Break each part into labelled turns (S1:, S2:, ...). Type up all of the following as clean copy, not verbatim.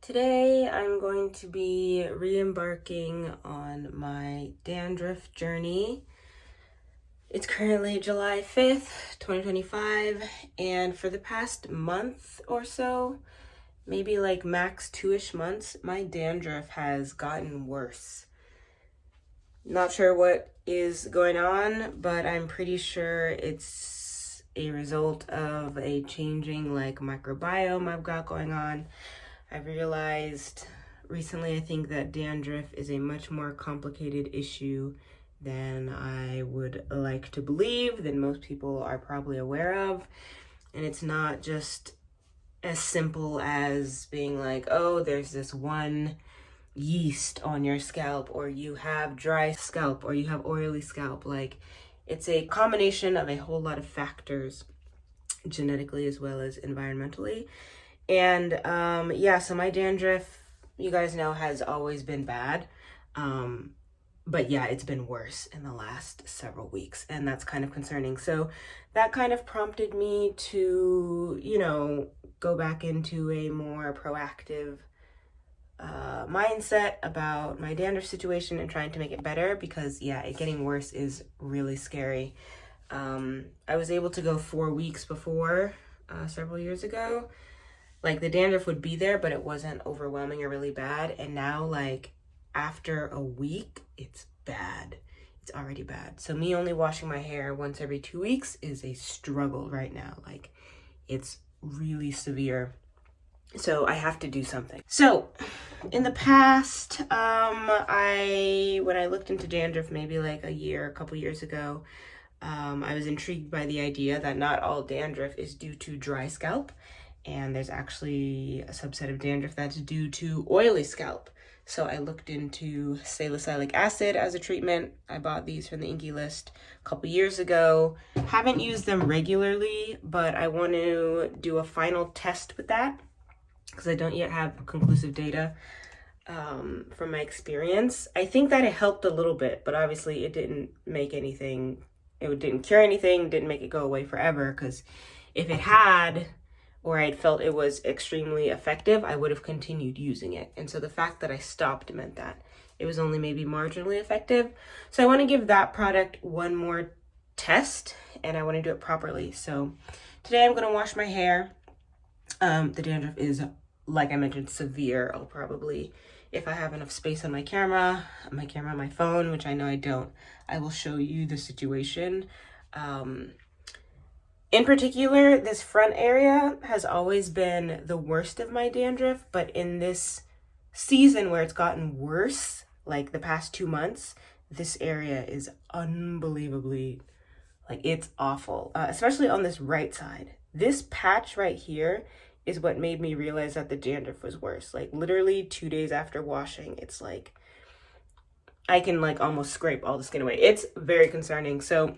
S1: Today I'm going to be re-embarking on my dandruff journey. It's currently July 5th, 2025, and for the past month or so, maybe like max 2-ish months, my dandruff has gotten worse. Not sure what is going on, but I'm pretty sure it's a result of a changing microbiome I've got going on. I've realized recently, I think that dandruff is a much more complicated issue than I would like to believe, than most people are probably aware of. And it's not just as simple as being like, oh, there's this one yeast on your scalp, or you have dry scalp, or you have oily scalp. Like, it's a combination of a whole lot of factors, genetically as well as environmentally. And so my dandruff, you guys know, has always been bad. But yeah, it's been worse in the last several weeks, and that's kind of concerning. So that kind of prompted me to, go back into a more proactive mindset about my dandruff situation and trying to make it better, because it getting worse is really scary. I was able to go 4 weeks before, several years ago. Like, the dandruff would be there, but it wasn't overwhelming or really bad. And now, after a week, it's bad. It's already bad. So me only washing my hair once every 2 weeks is a struggle right now. It's really severe. So I have to do something. So in the past, when I looked into dandruff maybe a couple years ago, I was intrigued by the idea that not all dandruff is due to dry scalp. And there's actually a subset of dandruff that's due to oily scalp. So I looked into salicylic acid as a treatment. I bought these from the Inky List a couple years ago. Haven't used them regularly, but I want to do a final test with that because I don't yet have conclusive data from my experience. I think that it helped a little bit, but obviously it didn't make anything, it didn't cure anything, didn't make it go away forever, because if it had, or I'd felt it was extremely effective, I would have continued using it. And so the fact that I stopped meant that it was only maybe marginally effective. So I want to give that product one more test, and I want to do it properly. So today I'm going to wash my hair. The dandruff is, like I mentioned, severe. I'll probably, if I have enough space on my camera, my phone, which I know I don't, I will show you the situation. In particular, this front area has always been the worst of my dandruff, but in this season where it's gotten worse, like the past 2 months, this area is unbelievably, it's awful, especially on this right side. This patch right here is what made me realize that the dandruff was worse. Literally 2 days after washing, it's I can almost scrape all the skin away. It's very concerning. So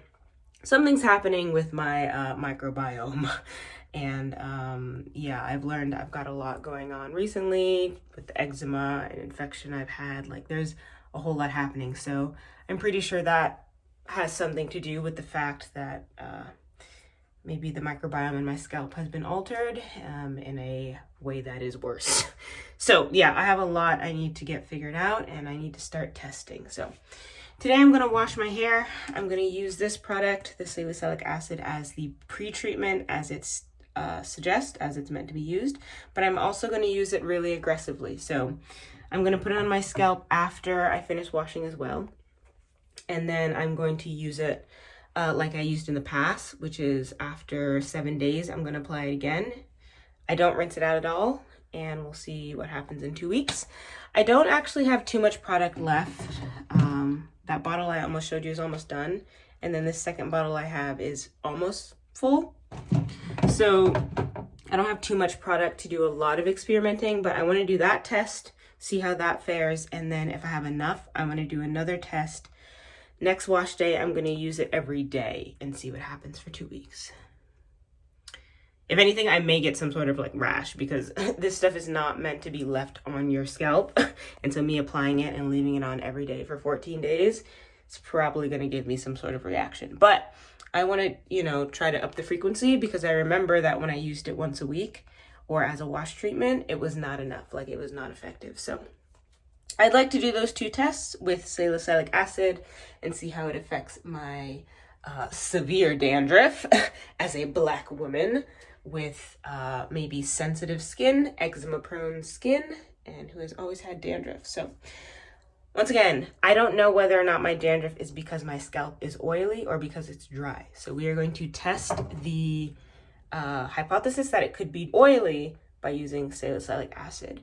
S1: something's happening with my microbiome. And I've learned I've got a lot going on recently with the eczema and infection I've had. There's a whole lot happening. So I'm pretty sure that has something to do with the fact that maybe the microbiome in my scalp has been altered in a way that is worse. So I have a lot I need to get figured out, and I need to start testing. So today I'm going to wash my hair. I'm going to use this product, the salicylic acid, as the pre-treatment, as it's suggests, as it's meant to be used. But I'm also going to use it really aggressively. So I'm going to put it on my scalp after I finish washing as well. And then I'm going to use it like I used in the past, which is after 7 days, I'm going to apply it again. I don't rinse it out at all, and we'll see what happens in 2 weeks. I don't actually have too much product left. That bottle I almost showed you is almost done. And then this second bottle I have is almost full. So I don't have too much product to do a lot of experimenting, but I want to do that test, see how that fares. And then if I have enough, I'm going to do another test. Next wash day, I'm going to use it every day and see what happens for 2 weeks. If anything, I may get some sort of rash, because this stuff is not meant to be left on your scalp. And so me applying it and leaving it on every day for 14 days, it's probably going to give me some sort of reaction. But I want to, try to up the frequency, because I remember that when I used it once a week, or as a wash treatment, it was not enough. Like, it was not effective. So I'd like to do those 2 tests with salicylic acid and see how it affects my severe dandruff as a Black woman with maybe sensitive skin, eczema-prone skin, and who has always had dandruff. So once again, I don't know whether or not my dandruff is because my scalp is oily or because it's dry. So we are going to test the hypothesis that it could be oily by using salicylic acid.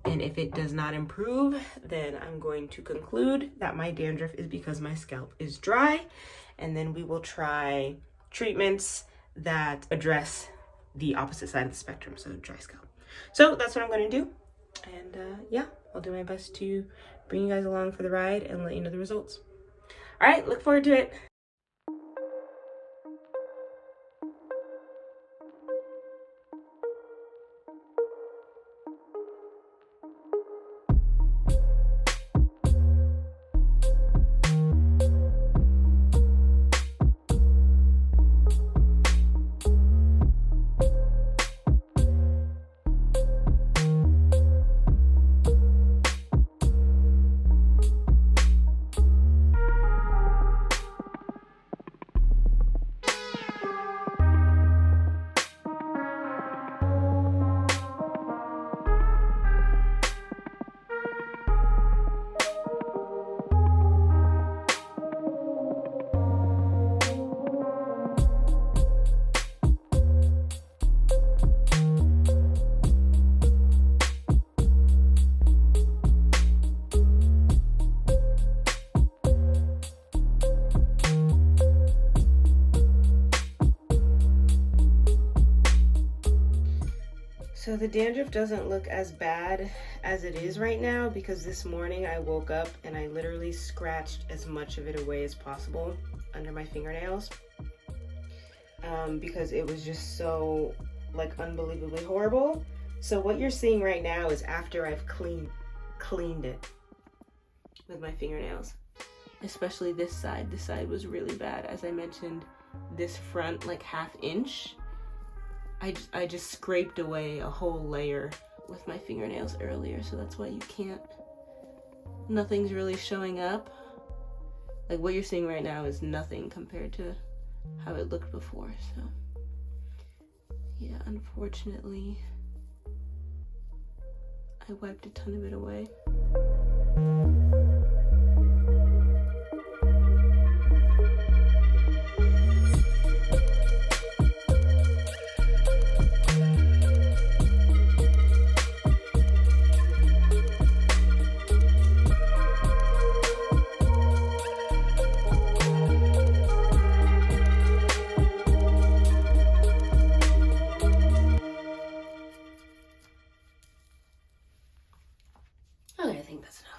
S1: And if it does not improve, then I'm going to conclude that my dandruff is because my scalp is dry. And then we will try treatments that address the opposite side of the spectrum, so dry scalp. So that's what I'm going to do. And yeah, I'll do my best to bring you guys along for the ride and let you know the results. All right, look forward to it. So the dandruff doesn't look as bad as it is right now because this morning I woke up and I literally scratched as much of it away as possible under my fingernails because it was just so like unbelievably horrible. So what you're seeing right now is after I've cleaned it with my fingernails, especially this side. This side was really bad. As I mentioned, this front like ½ inch, I just scraped away a whole layer with my fingernails earlier, so that's why you can't, nothing's really showing up. Like what you're seeing right now is nothing compared to how it looked before, so yeah, unfortunately, I wiped a ton of it away. Okay, I think that's enough.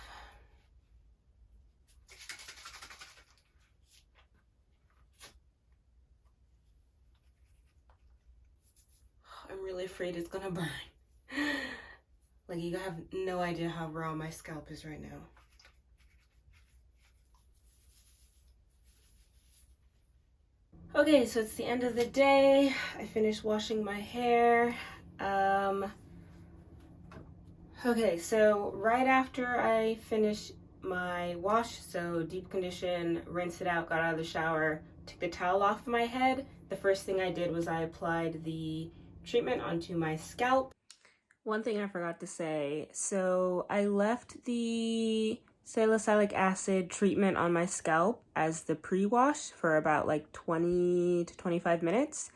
S1: I'm really afraid it's gonna burn. Like, you have no idea how raw my scalp is right now. Okay, so it's the end of the day. I finished washing my hair. Okay, so right after I finished my wash, so deep condition, rinsed it out, got out of the shower, took the towel off my head, the first thing I did was I applied the treatment onto my scalp. One thing I forgot to say, so I left the salicylic acid treatment on my scalp as the pre-wash for about like 20 to 25 minutes.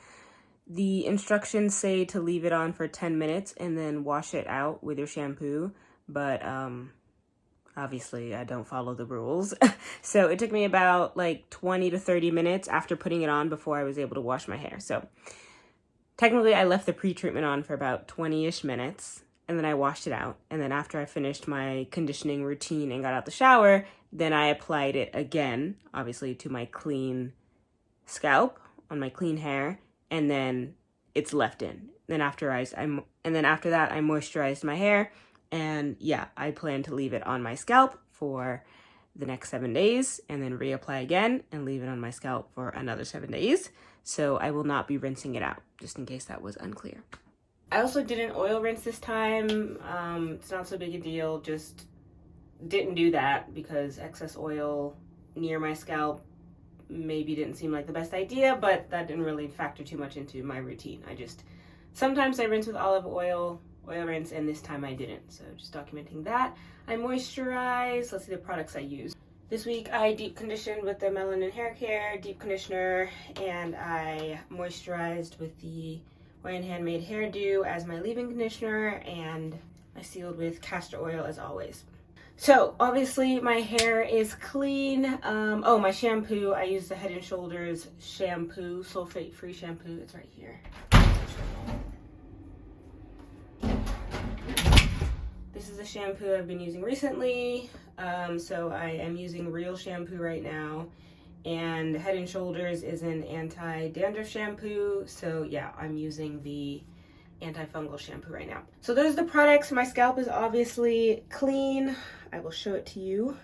S1: The instructions say to leave it on for 10 minutes and then wash it out with your shampoo, but obviously I don't follow the rules. So it took me about like 20 to 30 minutes after putting it on before I was able to wash my hair. So technically I left the pre-treatment on for about 20-ish minutes and then I washed it out. And then after I finished my conditioning routine and got out the shower, then I applied it again, obviously to my clean scalp, on my clean hair, and then it's left in. Then after that, I moisturized my hair, and yeah, I plan to leave it on my scalp for the next 7 days, and then reapply again and leave it on my scalp for another 7 days. So I will not be rinsing it out, just in case that was unclear. I also didn't oil rinse this time. It's not so big a deal, just didn't do that because excess oil near my scalp maybe didn't seem like the best idea, but that didn't really factor too much into my routine. Sometimes I rinse with olive oil rinse, and this time I didn't. So just documenting that. I moisturize. Let's see the products I use. This week I deep conditioned with the Melanin Hair Care deep conditioner, and I moisturized with the Hawaiian Handmade Hairdo as my leave-in conditioner, and I sealed with castor oil as always. So obviously my hair is clean. Oh, my shampoo, I use the Head & Shoulders shampoo, sulfate-free shampoo. It's right here. This is the shampoo I've been using recently. So I am using Real shampoo right now. And Head & Shoulders is an anti-dandruff shampoo. So yeah, I'm using the antifungal shampoo right now. So those are the products. My scalp is obviously clean. I will show it to you.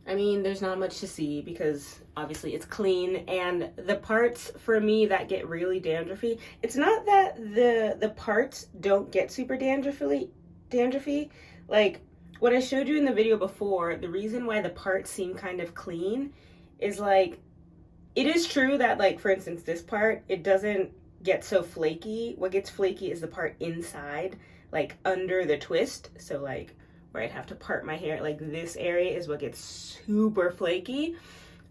S1: I mean, there's not much to see because obviously it's clean, and the parts for me that get really dandruffy, it's not that the parts don't get super dandruffy. Like what I showed you in the video before, the reason why the parts seem kind of clean is like, it is true that, like, for instance, this part, it doesn't get so flaky. What gets flaky is the part inside, like under the twist. So like where I'd have to part my hair, like this area is what gets super flaky.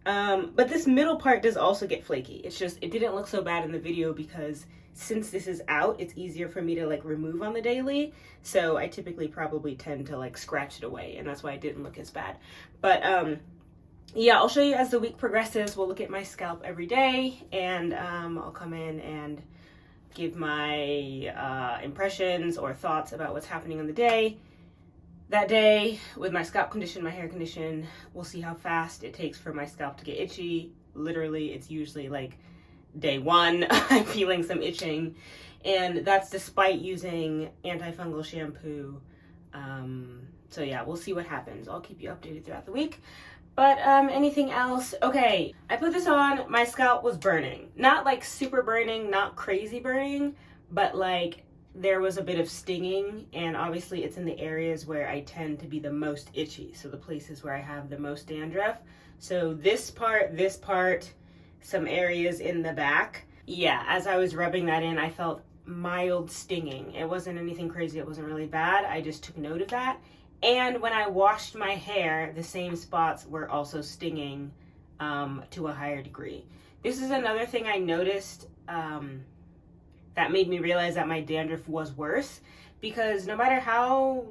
S1: But this middle part does also get flaky. It's just, it didn't look so bad in the video because since this is out, it's easier for me to like remove on the daily. So I typically probably tend to like scratch it away, and that's why it didn't look as bad. But yeah, I'll show you as the week progresses. We'll look at my scalp every day, and I'll come in and give my impressions or thoughts about what's happening on the day. That day, with my scalp condition, my hair condition, we'll see how fast it takes for my scalp to get itchy. Literally, it's usually like day one, I'm feeling some itching, and that's despite using antifungal shampoo. So yeah, we'll see what happens. I'll keep you updated throughout the week. But anything else? Okay, I put this on, my scalp was burning. Not like super burning, not crazy burning, but like there was a bit of stinging, and obviously it's in the areas where I tend to be the most itchy, so the places where I have the most dandruff. So this part, some areas in the back. Yeah, as I was rubbing that in, I felt mild stinging. It wasn't anything crazy, it wasn't really bad. I just took note of that. And when I washed my hair, the same spots were also stinging to a higher degree. This is another thing I noticed that made me realize that my dandruff was worse, because no matter how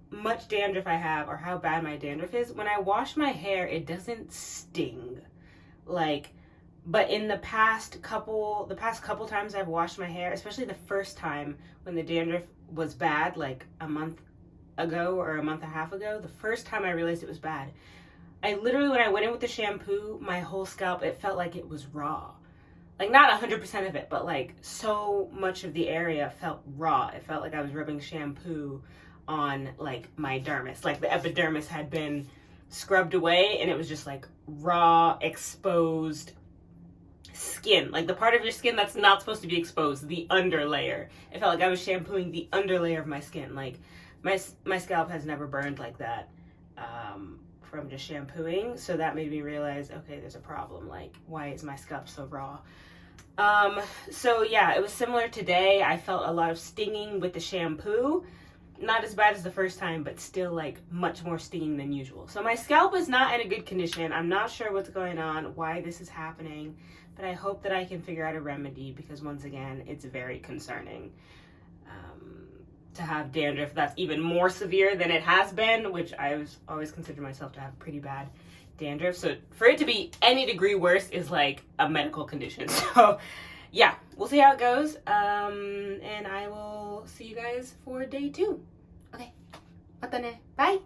S1: much dandruff I have or how bad my dandruff is, when I wash my hair, it doesn't sting. Like, but in the past couple times I've washed my hair, especially the first time when the dandruff was bad, like a month ago or a month and a half ago, the first time I realized it was bad, I literally, when I went in with the shampoo, my whole scalp, it felt like it was raw. Like, not 100% of it, but like so much of the area felt raw. It felt like I was rubbing shampoo on like my dermis. Like the epidermis had been scrubbed away, and it was just like raw, exposed skin. Like the part of your skin that's not supposed to be exposed, the underlayer. It felt like I was shampooing the underlayer of my skin. Like my scalp has never burned like that from just shampooing. So that made me realize, okay, there's a problem. Like, why is my scalp so raw? So yeah, it was similar today. I felt a lot of stinging with the shampoo. Not as bad as the first time, but still like much more stinging than usual. So my scalp is not in a good condition. I'm not sure what's going on, why this is happening, but I hope that I can figure out a remedy, because once again, it's very concerning to have dandruff that's even more severe than it has been, which I always consider myself to have pretty bad dandruff. So for it to be any degree worse is like a medical condition. So yeah, we'll see how it goes. And I will see you guys for day 2. Okay, mata ne. Bye.